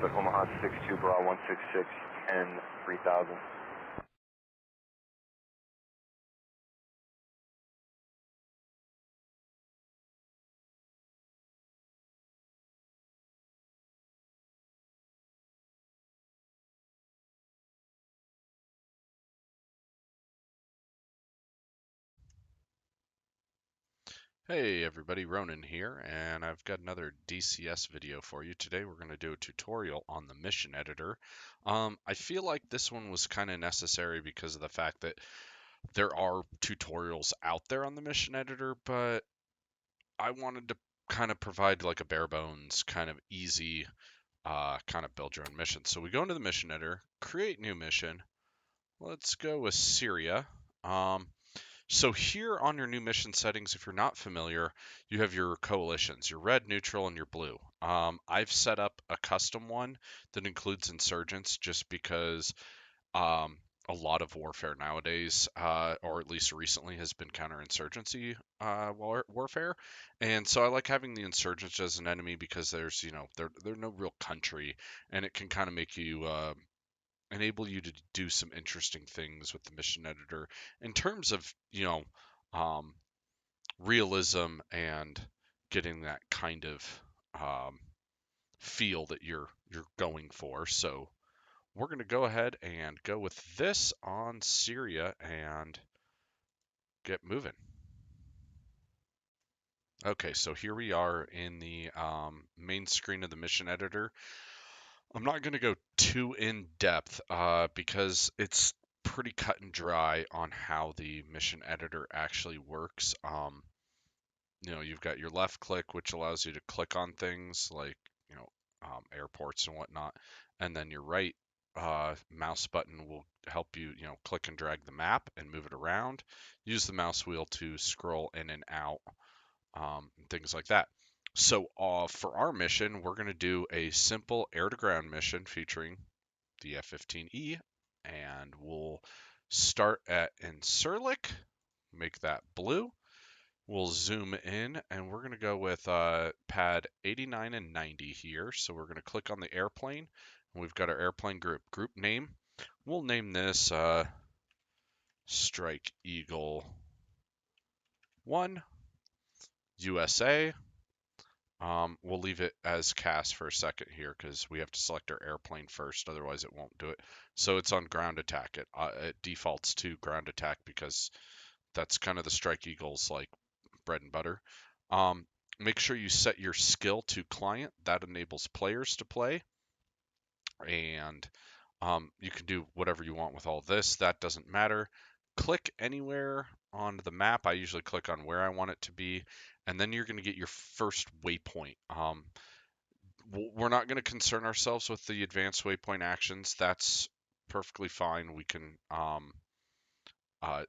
but Omaha 62 Bra 166 10 3000. Hey everybody, Ronan here, and I've got another DCS video for you. Today we're going to do a tutorial on the mission editor. I feel like this one was kind of necessary because of the fact that there are tutorials out there on the mission editor, but I wanted to kind of provide like a bare bones, kind of easy, kind of build your own mission. So we go into the mission editor, create new mission. Let's go with Syria. So here on your new mission settings, if you're not familiar, you have your coalitions, your red, neutral, and your blue. I've set up a custom one that includes insurgents just because a lot of warfare nowadays, or at least recently, has been counterinsurgency warfare. And so I like having the insurgents as an enemy because they're no real country, and it can kind of make you enable you to do some interesting things with the mission editor in terms of um, realism and getting that kind of feel that you're going for. So we're going to go ahead and go with this on Syria and get moving. Okay, so here we are in the main screen of the mission editor. I'm not going to go too in depth because it's pretty cut and dry on how the mission editor actually works. You've got your left click, which allows you to click on things like, airports and whatnot. And then your right mouse button will help you, click and drag the map and move it around. Use the mouse wheel to scroll in and out, and things like that. So for our mission, we're going to do a simple air-to-ground mission featuring the F-15E, and we'll start at Incirlik, make that blue. We'll zoom in, and we're going to go with pad 89 and 90 here. So we're going to click on the airplane, and we've got our airplane group. Group name, we'll name this Strike Eagle 1 USA. We'll leave it as cast for a second here because we have to select our airplane first, otherwise it won't do it. So it's on ground attack. It defaults to ground attack because that's kind of the Strike Eagle's like bread and butter. Make sure you set your skill to client. That enables players to play, and you can do whatever you want with all this. That doesn't matter. Click anywhere on the map. I usually click on where I want it to be, and then you're going to get your first waypoint. We're not going to concern ourselves with the advanced waypoint actions. That's perfectly fine. We can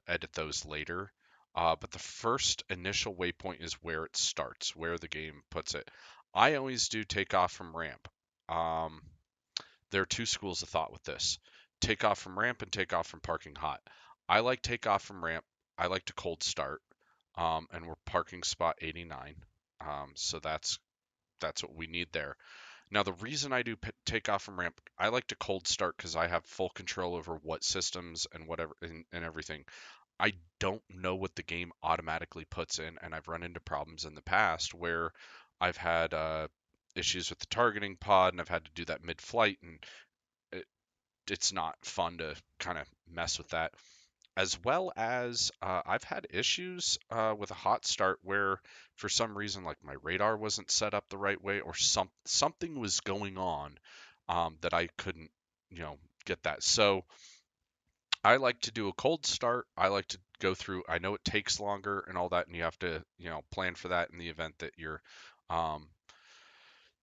edit those later. But the first initial waypoint is where it starts, where the game puts it. I always do takeoff from ramp. Um, there are two schools of thought with this: takeoff from ramp and takeoff from parking hot. I like takeoff from ramp. I like to cold start, and we're parking spot 89. So that's what we need there. Now, the reason I do take off from ramp, I like to cold start because I have full control over what systems and whatever and everything. I don't know what the game automatically puts in, and I've run into problems in the past where I've had issues with the targeting pod, and I've had to do that mid-flight, and it, it's not fun to kind of mess with that. As well as I've had issues with a hot start where, for some reason, like my radar wasn't set up the right way, or something was going on that I couldn't, get that. So I like to do a cold start. I like to go through. I know it takes longer and all that, and you have to, plan for that in the event that um,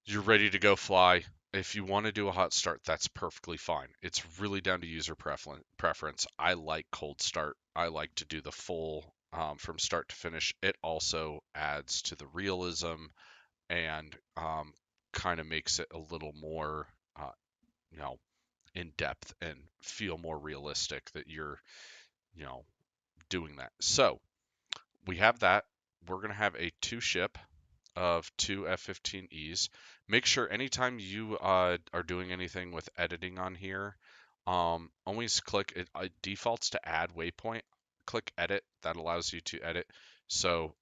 you're ready to go fly. If you want to do a hot start, that's perfectly fine. It's really down to user preference. I like cold start. I like to do the full from start to finish. It also adds to the realism and kind of makes it a little more, you know, in depth and feel more realistic that you're, you know, doing that. So we have that. We're going to have a two ship. of two F-15Es. Make sure anytime you are doing anything with editing on here, always click it. It defaults to add waypoint. Click edit. That allows you to edit. So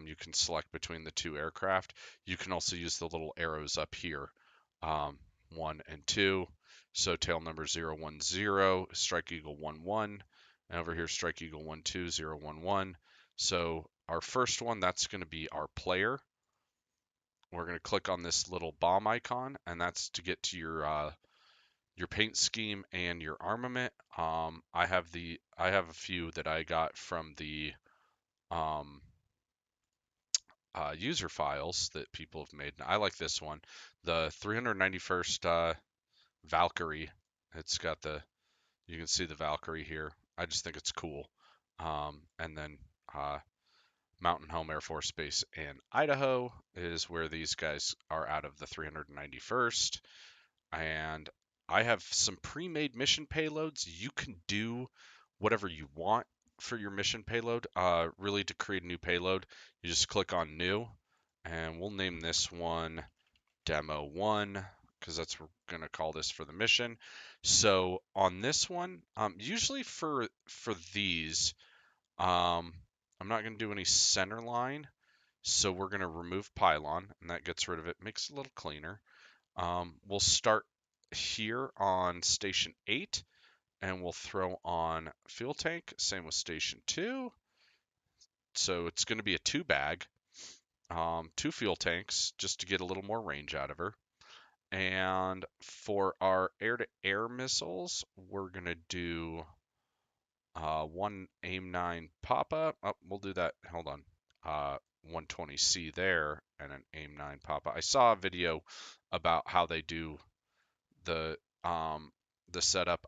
you can select between the two aircraft. You can also use the little arrows up here, 1 and 2. So tail number 010, Strike Eagle 11, and over here Strike Eagle 12, 011. So our first one, that's going to be our player. We're going to click on this little bomb icon, and that's to get to your paint scheme and your armament. I have a few that I got from the um, user files that people have made. I like this one, the 391st Valkyrie. It's got you can see the Valkyrie here. I just think it's cool. And then Mountain Home Air Force Base in Idaho is where these guys are out of the 391st. And I have some pre-made mission payloads. You can do whatever you want for your mission payload. Really, to create a new payload, you just click on New, and we'll name this one Demo 1 because that's what we're going to call this for the mission. So on this one, usually for these, I'm not going to do any center line, so we're going to remove pylon, and that gets rid of it, makes it a little cleaner. We'll start here on station 8, and we'll throw on fuel tank. Same with station 2. So it's going to be a 2-bag, 2 fuel tanks, just to get a little more range out of her. And for our air-to-air missiles, we're going to do 1 AIM-9 pop-up. Oh, we'll do that. Hold on. 120C there and an AIM-9 pop-up. I saw a video about how they do the setup.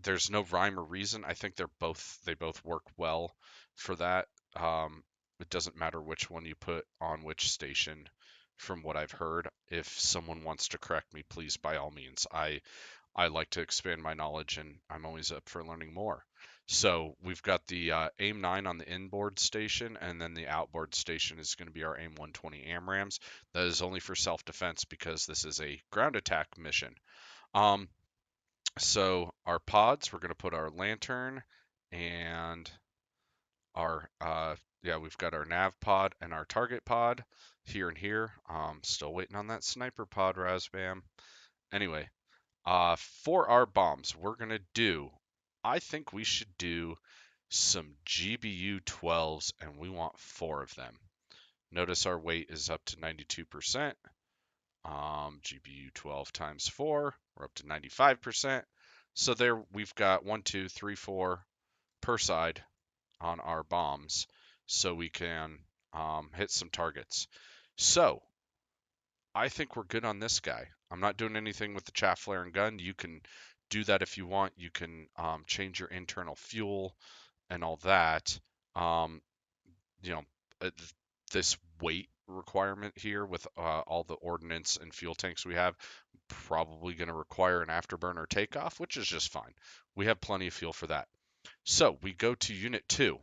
There's no rhyme or reason. I think they both work well for that. It doesn't matter which one you put on which station, from what I've heard. If someone wants to correct me, please, by all means. I like to expand my knowledge, and I'm always up for learning more. So we've got the AIM-9 on the inboard station, and then the outboard station is going to be our AIM-120 AMRAAMs. That is only for self-defense because this is a ground attack mission. So our pods, we're going to put our lantern and our, we've got our nav pod and our target pod here and here. Still waiting on that sniper pod, Razbam. Anyway, for our bombs, I think we should do some GBU 12s, and we want 4 of them. Notice our weight is up to 92%. GBU 12 times 4, we're up to 95%. So there we've got 1, 2, 3, 4 per side on our bombs, so we can hit some targets. So I think we're good on this guy. I'm not doing anything with the chaff flare and gun. You can do that if you want. You can change your internal fuel and all that. You know, this weight requirement here with all the ordnance and fuel tanks we have, probably going to require an afterburner takeoff, which is just fine. We have plenty of fuel for that. So we go to Unit 2.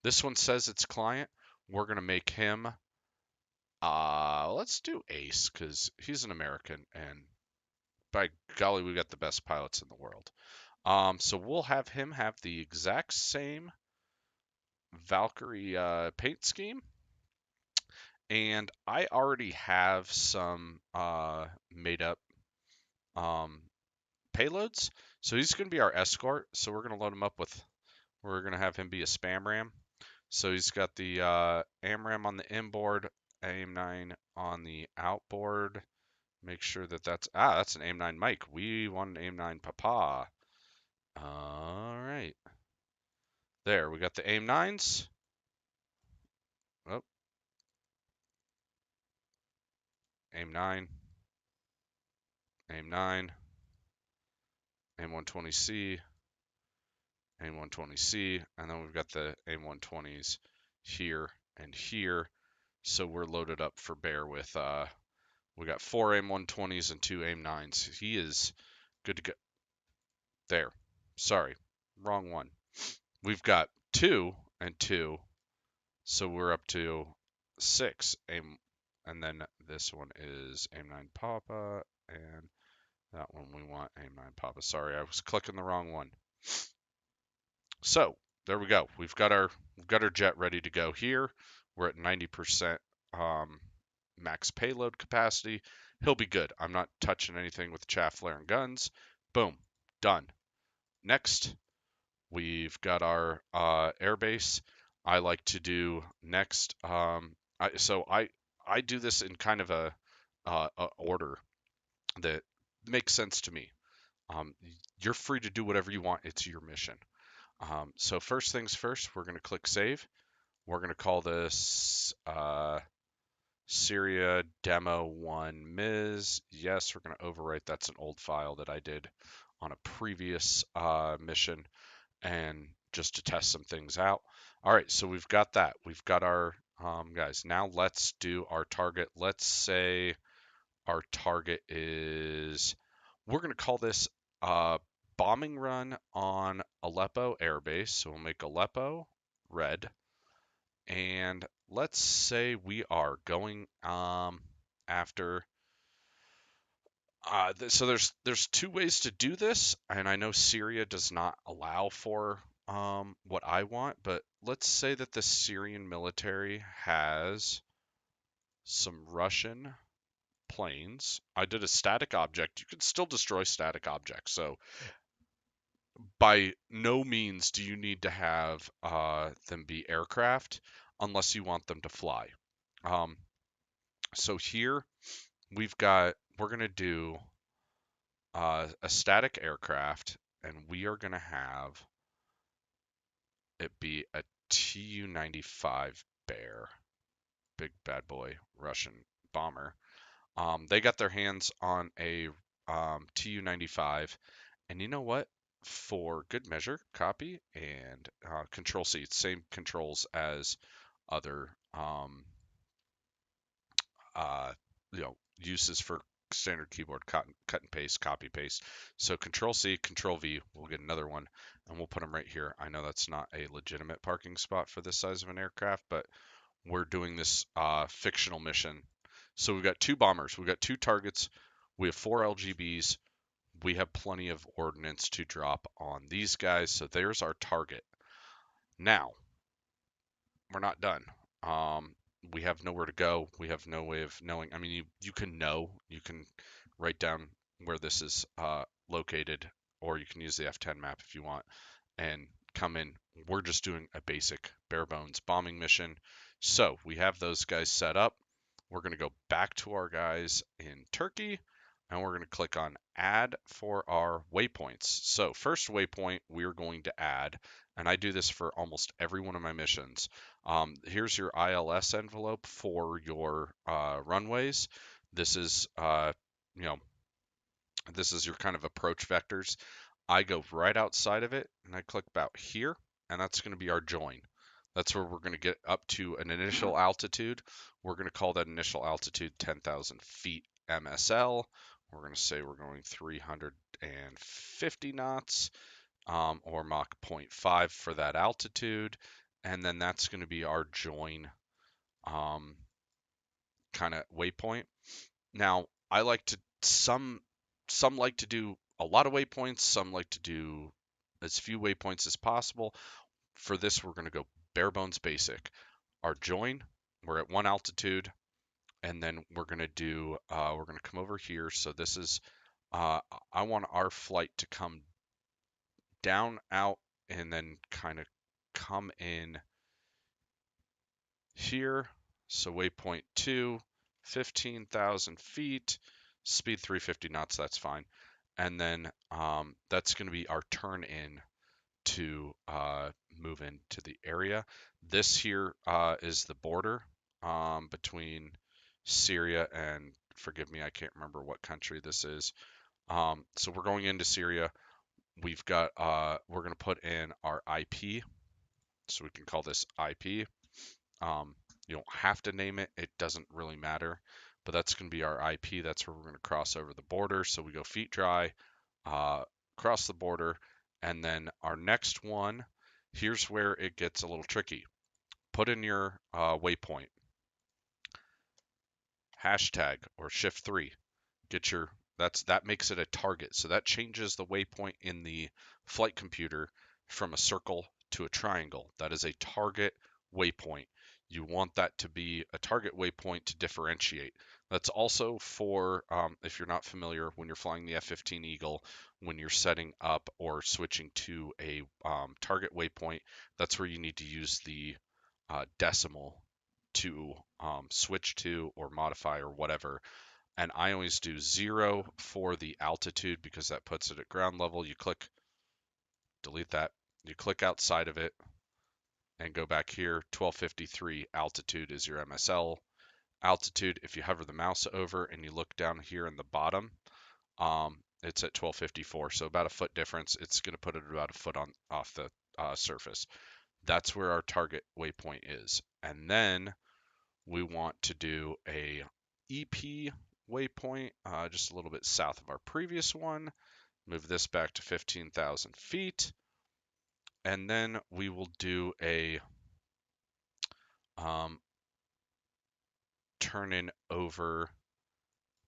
This one says it's client. We're going to make him, let's do Ace, because he's an American, and by golly, we got the best pilots in the world. So we'll have him have the exact same Valkyrie paint scheme. And I already have some made up payloads. So he's going to be our escort. So we're going to load him up with, we're going to have him be a spam ram. So he's got the AMRAAM on the inboard, AIM-9 on the outboard. Make sure that that's an AIM-9 Mike. We want an AIM-9 Papa. All right. There, we got the AIM-9s. Oh. AIM-9. AIM-9. AIM-120C. AIM-120C. And then we've got the AIM-120s here and here. So we're loaded up for bear with, we got 4 AIM-120s and 2 AIM-9s. He is good to go. There. Sorry. Wrong one. We've got 2 and 2. So we're up to 6 aim, and then this one is aim 9 Papa, and that one we want aim 9 Papa. Sorry, I was clicking the wrong one. So there we go. We've got our jet ready to go here. We're at 90% max payload capacity. He'll be good. I'm not touching anything with chaff flare and guns. Boom, done. Next, we've got our airbase. I like to do next. I do this in kind of a order that makes sense to me. You're free to do whatever you want. It's your mission. So first things first, we're going to click save. We're going to call this Syria demo 1 Ms. Yes, we're going to overwrite. That's an old file that I did on a previous mission, and just to test some things out. All right, so we've got that. We've got our guys. Now let's do our target. Let's say our target is, we're going to call this bombing run on Aleppo Airbase. So we'll make Aleppo red. And let's say we are going after. So there's two ways to do this, and I know Syria does not allow for what I want, but let's say that the Syrian military has some Russian planes. I did a static object. You can still destroy static objects, so by no means do you need to have them be aircraft unless you want them to fly. Um, so here we're gonna do a static aircraft, and we are gonna have it be a Tu-95 Bear, big bad boy Russian bomber. They got their hands on a Tu-95, and you know what? For good measure, copy and Control C. Same controls as other uses for standard keyboard cut and paste, copy paste. So Control C, Control V. We'll get another one, and we'll put them right here. I know that's not a legitimate parking spot for this size of an aircraft, but we're doing this fictional mission. So we've got two bombers, we've got two targets, we have 4 LGBs, we have plenty of ordnance to drop on these guys. So there's our target. Now, we're not done. We have nowhere to go. We have no way of knowing. I mean, you can know. You can write down where this is located, or you can use the F10 map if you want, and come in. We're just doing a basic bare bones bombing mission. So we have those guys set up. We're going to go back to our guys in Turkey, and we're going to click on add for our waypoints. So first waypoint we're going to add, and I do this for almost every one of my missions. Here's your ILS envelope for your runways. This is you know this is your kind of approach vectors. I go right outside of it, and I click about here, and that's going to be our join. That's where we're going to get up to an initial altitude. We're going to call that initial altitude 10,000 feet MSL. We're going to say we're going 350 knots or Mach 0.5 for that altitude. And then that's going to be our join kind of waypoint. Now, I like to, some like to do a lot of waypoints, some like to do as few waypoints as possible. For this, we're going to go bare bones basic. Our join, we're at one altitude, and then we're going to do, we're going to come over here. So this is, I want our flight to come down, out, and then kind of come in here. So waypoint 2, 15,000 feet, speed 350 knots, that's fine. And then that's going to be our turn in to move into the area. This here is the border between Syria and, forgive me, I can't remember what country this is. So we're going into Syria. We've got, we're going to put in our IP. So we can call this IP. You don't have to name it. It doesn't really matter. But that's going to be our IP. That's where we're going to cross over the border. So we go feet dry, cross the border. And then our next one, here's where it gets a little tricky. Put in your waypoint. hashtag or shift 3. That makes it a target. So that changes the waypoint in the flight computer from a circle to a triangle. That is a target waypoint. You want that to be a target waypoint to differentiate. That's also for, if you're not familiar, when you're flying the F-15 Eagle, when you're setting up or switching to a target waypoint, that's where you need to use the decimal to switch to or modify or whatever. And I always do 0 for the altitude because that puts it at ground level. You click, delete that. You click outside of it and go back here. 1253 altitude is your MSL altitude. If you hover the mouse over and you look down here in the bottom, it's at 1254. So about a foot difference. It's going to put it about a foot off the surface. That's where our target waypoint is. And then we want to do a EP waypoint just a little bit south of our previous one. Move this back to 15,000 feet. And then we will do a turn in over,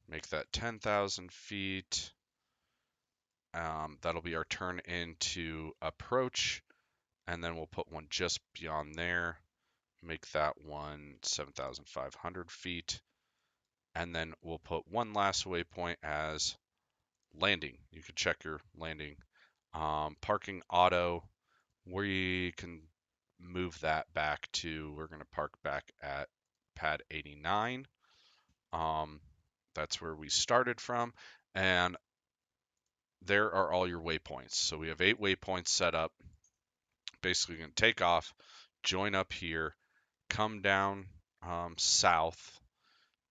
make that 10,000 feet. That'll be our turn in to approach. And then we'll put one just beyond there. Make that one 7,500 feet. And then we'll put one last waypoint as landing. You can check your landing. Parking auto, we can move that back to, we're going to park back at pad 89. That's where we started from. And there are all your waypoints. So we have 8 waypoints set up. Basically, you're going to take off, join up here, come down south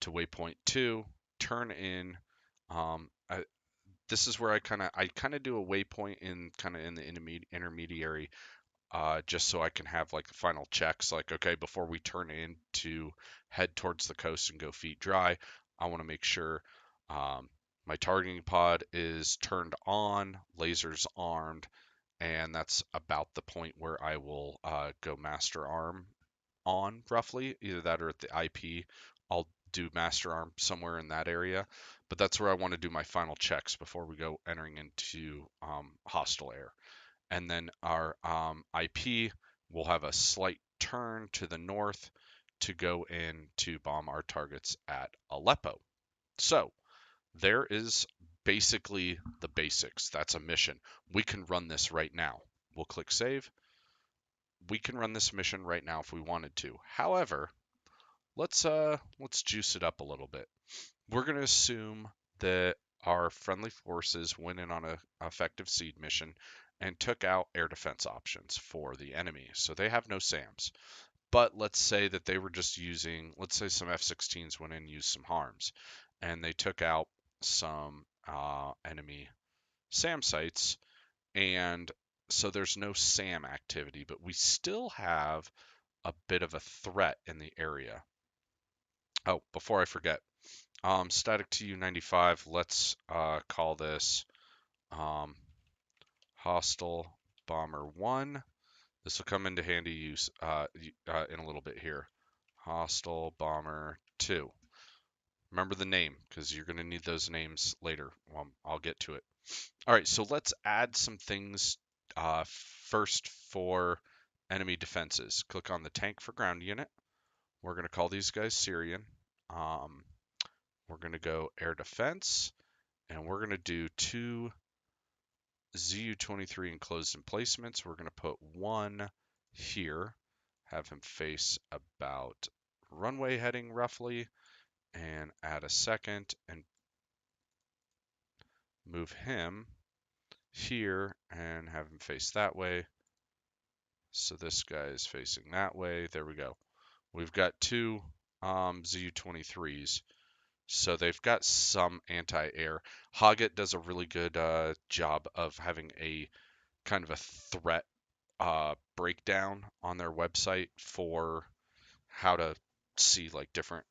to waypoint 2, turn in. This is where I kind of do a waypoint in the intermediary, just so I can have like the final checks. Like, okay, before we turn in to head towards the coast and go feet dry, I want to make sure my targeting pod is turned on, lasers armed, and that's about the point where I will go master arm on, roughly, either that or at the IP. I'll do master arm somewhere in that area, but that's where I want to do my final checks before we go entering into hostile air. And then our IP will have a slight turn to the north to go in to bomb our targets at Aleppo. So there is basically the basics. That's a mission. We can run this right now. We'll click save. We can run this mission right now if we wanted to. However, let's juice it up a little bit. We're going to assume that our friendly forces went in on an effective seed mission and took out air defense options for the enemy. So they have no SAMs. But let's say that they were just using, let's say some F-16s went in and used some harms, and they took out some enemy SAM sites, and so there's no SAM activity, but we still have a bit of a threat in the area. Oh, before I forget, static TU-95, let's call this Hostile Bomber 1. This will come into handy use in a little bit here. Hostile Bomber 2. Remember the name, because you're going to need those names later. Well, I'll get to it. All right, so let's add some things first for enemy defenses. Click on the tank for ground unit. We're going to call these guys Syrian. We're going to go air defense, and we're going to do 2 ZU-23 enclosed emplacements. We're going to put one here, have him face about runway heading roughly, and add a second and move him here and have him face that way. So this guy is facing that way. There we go. We've got 2 ZU-23s. So they've got some anti-air. Hoggett does a really good job of having a kind of a threat breakdown on their website for how to see like different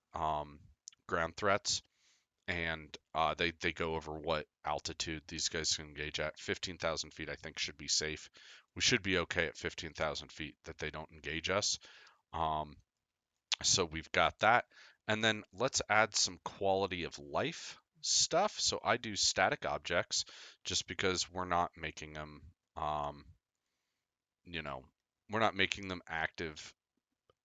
ground threats. And they go over what altitude these guys can engage at. 15,000 feet, I think, should be safe. We should be okay at 15,000 feet that they don't engage us. So we've got that. And then let's add some quality of life stuff. So I do static objects just because we're not making them, you know, we're not making them active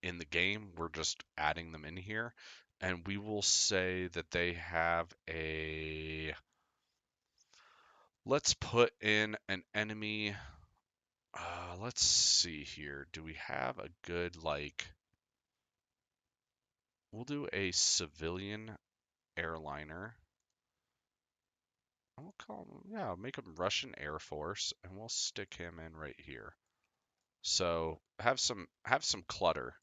in the game. We're just adding them in here. And we will say that they have a, let's put in an enemy. Let's see here. Do we have a good, like, we'll do a civilian airliner. We'll call him, yeah, make him Russian Air Force, and we'll stick him in right here. So have some clutter.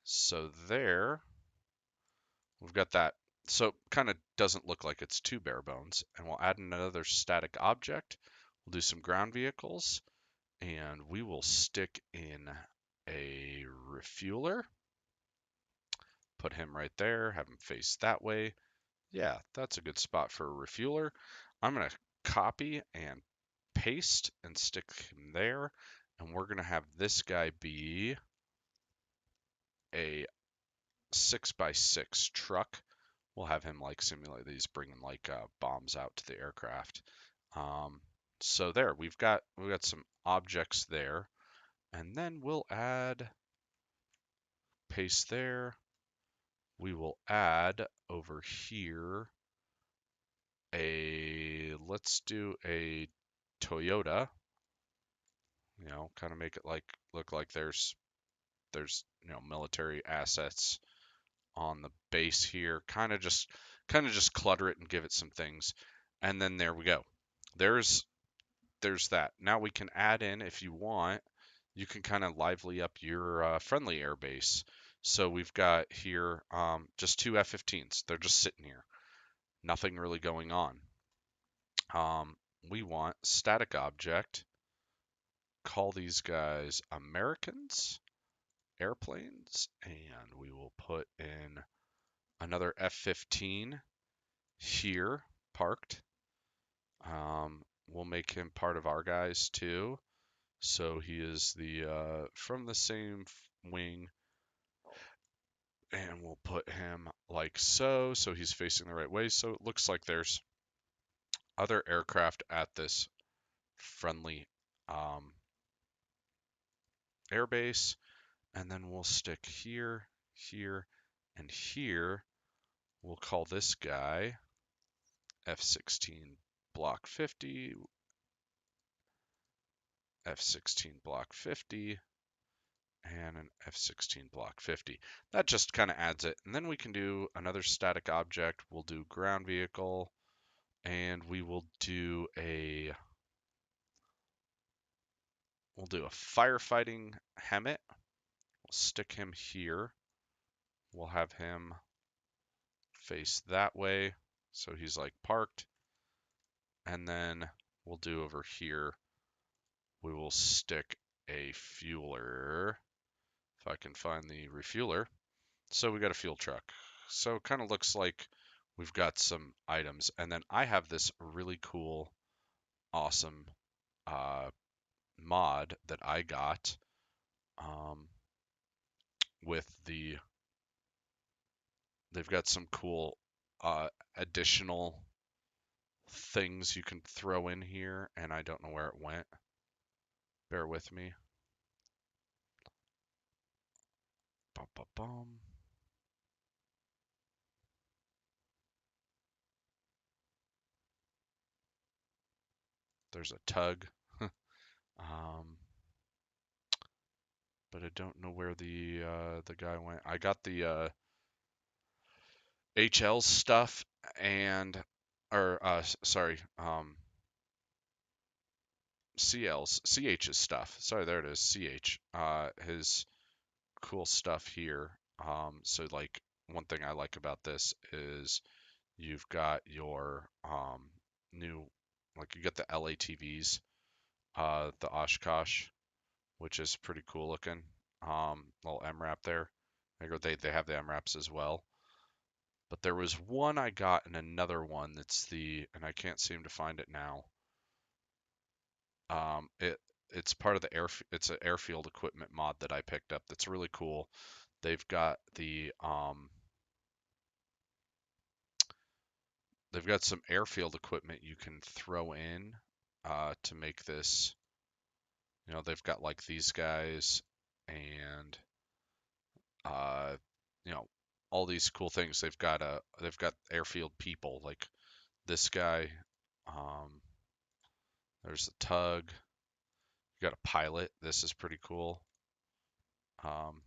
So there, we've got that. So kind of doesn't look like it's too bare bones. And we'll add another static object. We'll do some ground vehicles, and we will stick in a refueler. Put him right there, have him face that way. Yeah, that's a good spot for a refueler. I'm going to copy and paste and stick him there. And we're going to have this guy be a 6x6 truck. We'll have him like simulate these, bringing like bombs out to the aircraft. So there, we've got some objects there, and then we'll add paste there. We will add over here let's do a Toyota. You know, kind of make it like look like there's military assets on the base here. Kind of just clutter it and give it some things, and then there we go. There's that. Now we can add in, if you want, you can kind of lively up your friendly air base. So we've got here just two F-15s. They're just sitting here, nothing really going on. We want static object. Call these guys Americans airplanes, and we will put in another F-15 here parked. We'll make him part of our guys too. So he is the from the same wing, and we'll put him like so. So he's facing the right way. So it looks like there's other aircraft at this friendly airbase, and then we'll stick here, here, and here. We'll call this guy F-16 Block 50, F-16 Block 50, and an F-16 Block 50. That just kind of adds it. And then we can do another static object. We'll do ground vehicle, and we will do a firefighting Hemet. We'll stick him here. We'll have him face that way, so he's like parked. And then we'll do over here, we will stick a fueler, if I can find the refueler. So we got a fuel truck. So it kind of looks like we've got some items. And then I have this really cool, awesome mod that I got with they've got some cool additional things you can throw in here, and I don't know where it went. Bear with me. Bum, bum, bum. There's a tug. But I don't know where the guy went. I got the HL stuff and sorry, CH's stuff. Sorry, there it is, CH. His cool stuff here. So like one thing I like about this is you've got your new, like you get the LATVs, the Oshkosh, which is pretty cool looking. Little MRAP there. They have the MRAPs as well. But there was one I got and another one and I can't seem to find it now. It's part of it's an airfield equipment mod that I picked up that's really cool. They've got the they've got some airfield equipment you can throw in to make this. You know, they've got like these guys and uh, you know, all these cool things. They've got airfield people like this guy. Um, there's a tug. You got a pilot. This is pretty cool. Um,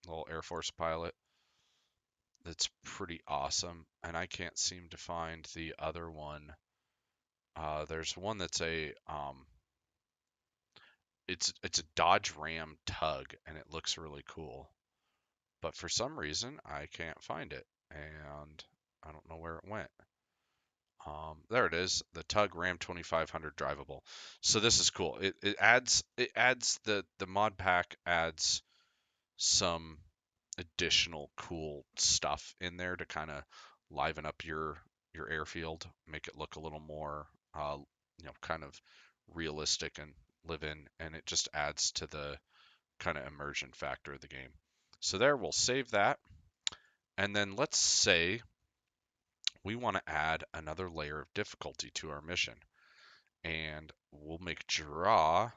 little Air Force pilot. That's pretty awesome. And I can't seem to find the other one. There's one that's it's a Dodge Ram tug, and it looks really cool. But for some reason, I can't find it, and I don't know where it went. There it is, the Tug Ram 2500 drivable. So this is cool. It adds the mod pack adds some additional cool stuff in there to kind of liven up your airfield, make it look a little more kind of realistic and live in, and it just adds to the kind of immersion factor of the game. So there, we'll save that, and then let's say we want to add another layer of difficulty to our mission, and we'll make draw.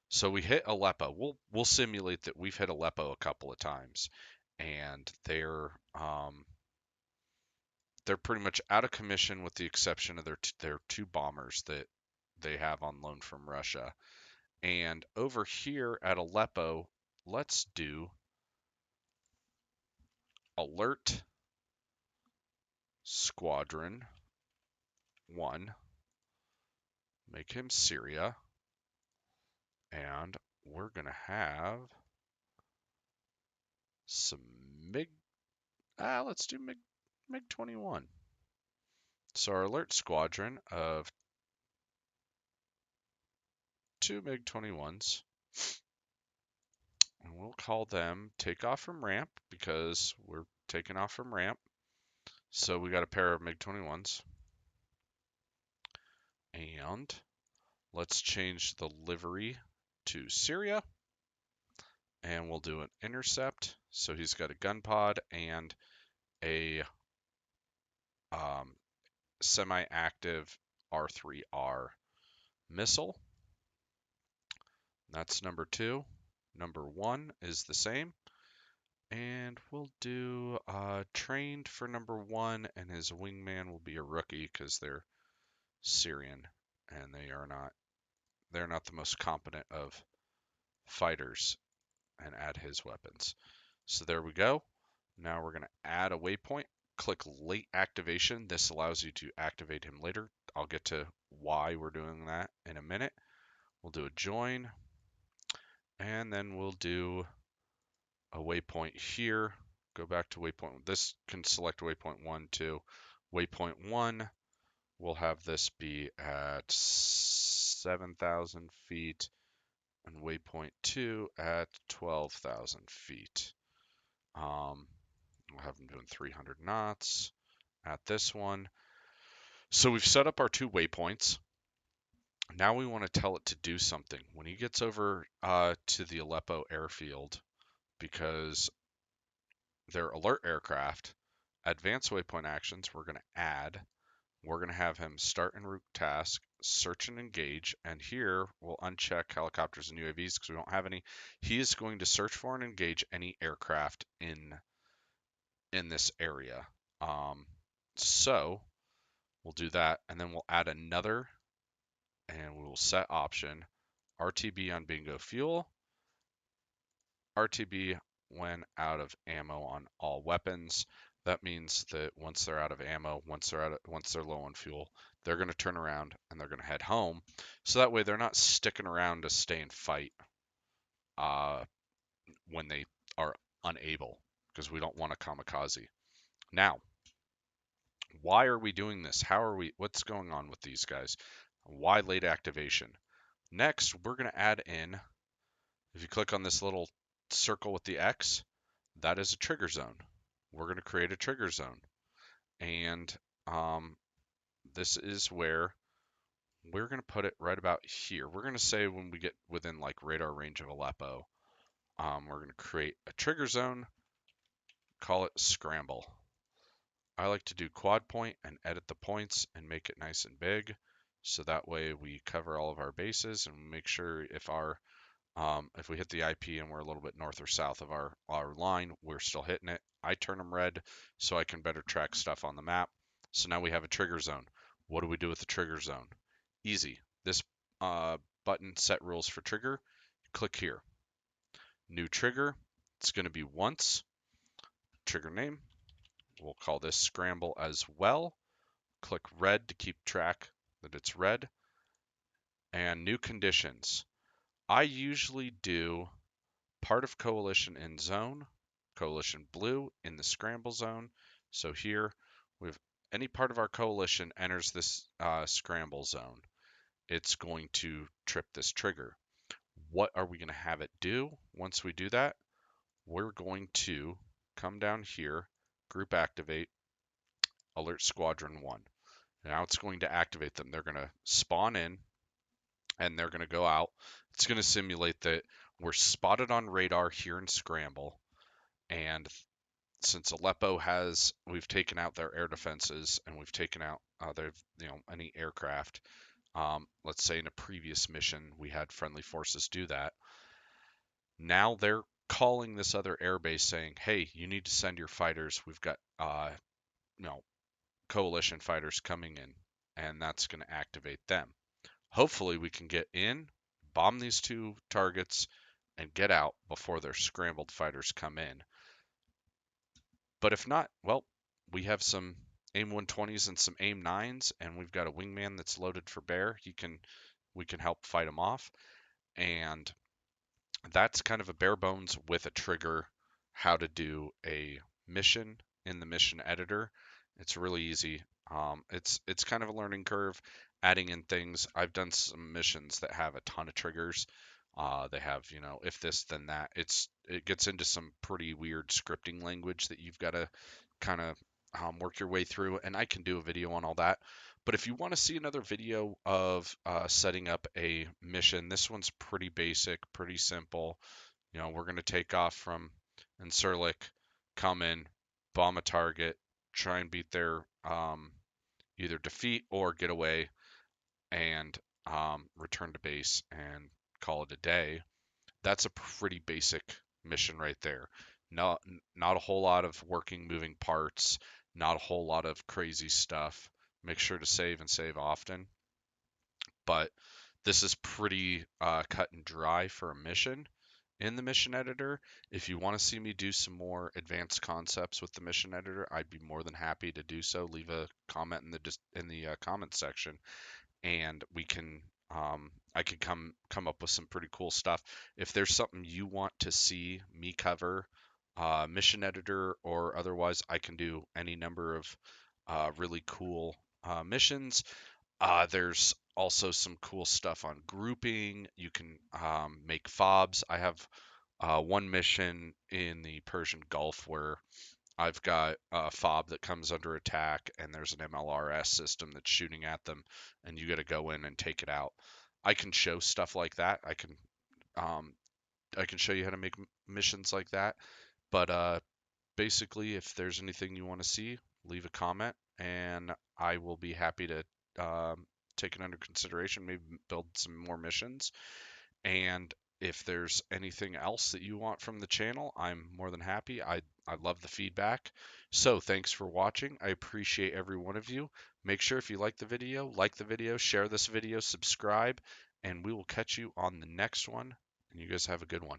So we hit Aleppo. We'll simulate that we've hit Aleppo a couple of times, and they're pretty much out of commission with the exception of their two bombers that they have on loan from Russia. And over here at Aleppo, let's do alert squadron 1, make him Syria, and we're going to have some MiG. Let's do MiG 21. So our alert squadron of 2 MiG 21s, and we'll call them takeoff from ramp because we're taking off from ramp. So we got a pair of MiG 21s. And let's change the livery to Syria. And we'll do an intercept. So he's got a gun pod and a semi-active R3R missile. That's number 2. Number 1 is the same. And we'll do trained for number 1, and his wingman will be a rookie because they're Syrian and they're not the most competent of fighters, and add his weapons. So there we go. Now we're going to add a waypoint. Click late activation. This allows you to activate him later. I'll get to why we're doing that in a minute. We'll do a join, and then we'll do a waypoint here. Go back to waypoint. This can select waypoint 1, 2. Waypoint 1, we'll have this be at 7,000 feet, and waypoint 2 at 12,000 feet. We'll have him doing 300 knots at this one. So we've set up our 2 waypoints. Now we want to tell it to do something. When he gets over to the Aleppo airfield, because they're alert aircraft, advanced waypoint actions we're going to add. We're going to have him start en route task, search and engage, and here we'll uncheck helicopters and UAVs because we don't have any. He is going to search for and engage any aircraft in this area. So we'll do that, and then we'll add another, and we will set option RTB on bingo fuel, RTB when out of ammo on all weapons. That means that once they're out of ammo, once they're low on fuel, they're going to turn around and they're going to head home. So that way they're not sticking around to stay and fight when they are unable, because we don't want a kamikaze. Now, why are we doing this? What's going on with these guys? Why late activation? Next, we're going to add in, if you click on this little circle with the X, that is a trigger zone. We're going to create a trigger zone. And this is where we're going to put it right about here. We're going to say when we get within like radar range of Aleppo, we're going to create a trigger zone, call it scramble. I like to do quad point and edit the points and make it nice and big. So that way we cover all of our bases and make sure if we hit the IP and we're a little bit north or south of our line, we're still hitting it. I turn them red so I can better track stuff on the map. So now we have a trigger zone. What do we do with the trigger zone? Easy. This button, set rules for trigger. Click here. New trigger. It's going to be once. Trigger name. We'll call this scramble as well. Click red to keep track that it's red. And new conditions. I usually do part of coalition in zone, coalition blue in the scramble zone. So here, we've any part of our coalition enters this scramble zone, it's going to trip this trigger. What are we going to have it do once we do that? We're going to come down here, group activate, alert squadron 1. Now it's going to activate them. They're going to spawn in and they're going to go out. It's going to simulate that we're spotted on radar here in Scramble. And since Aleppo we've taken out their air defenses and we've taken out any aircraft. Let's say in a previous mission we had friendly forces do that. Now they're calling this other airbase saying, "Hey, you need to send your fighters. We've got coalition fighters coming in," and that's going to activate them. Hopefully we can get in, bomb these 2 targets, and get out before their scrambled fighters come in. But if not, well, we have some AIM 120s and some AIM 9s, and we've got a wingman that's loaded for bear. We can help fight them off, and that's kind of a bare bones with a trigger how to do a mission in the mission editor. It's really easy. It's kind of a learning curve, adding in things. I've done some missions that have a ton of triggers. They have, if this then that. It gets into some pretty weird scripting language that you've got to kind of work your way through, and I can do a video on all that. But if you want to see another video of setting up a mission, this one's pretty basic, pretty simple. We're going to take off from Incirlik, come in, bomb a target, try and beat their either defeat or get away, and return to base and call it a day. That's a pretty basic mission right there. Not a whole lot of working moving parts, not a whole lot of crazy stuff. Make sure to save and save often. But this is pretty cut and dry for a mission in the mission editor. If you want to see me do some more advanced concepts with the mission editor, I'd be more than happy to do so. Leave a comment in the comment section, and we can I could come up with some pretty cool stuff. If there's something you want to see me cover, mission editor or otherwise, I can do any number of really cool missions. There's also some cool stuff on grouping. You can make fobs. I have one mission in the Persian Gulf where I've got a fob that comes under attack, and there's an MLRS system that's shooting at them, and you got to go in and take it out. I can show stuff like that. I can show you how to make missions like that. But basically, if there's anything you want to see, leave a comment, and I will be happy to take it under consideration. Maybe build some more missions. And if there's anything else that you want from the channel, I'm more than happy. I love the feedback. So thanks for watching. I appreciate every one of you. Make sure if you like the video, share this video, subscribe, and we will catch you on the next one. And you guys have a good one.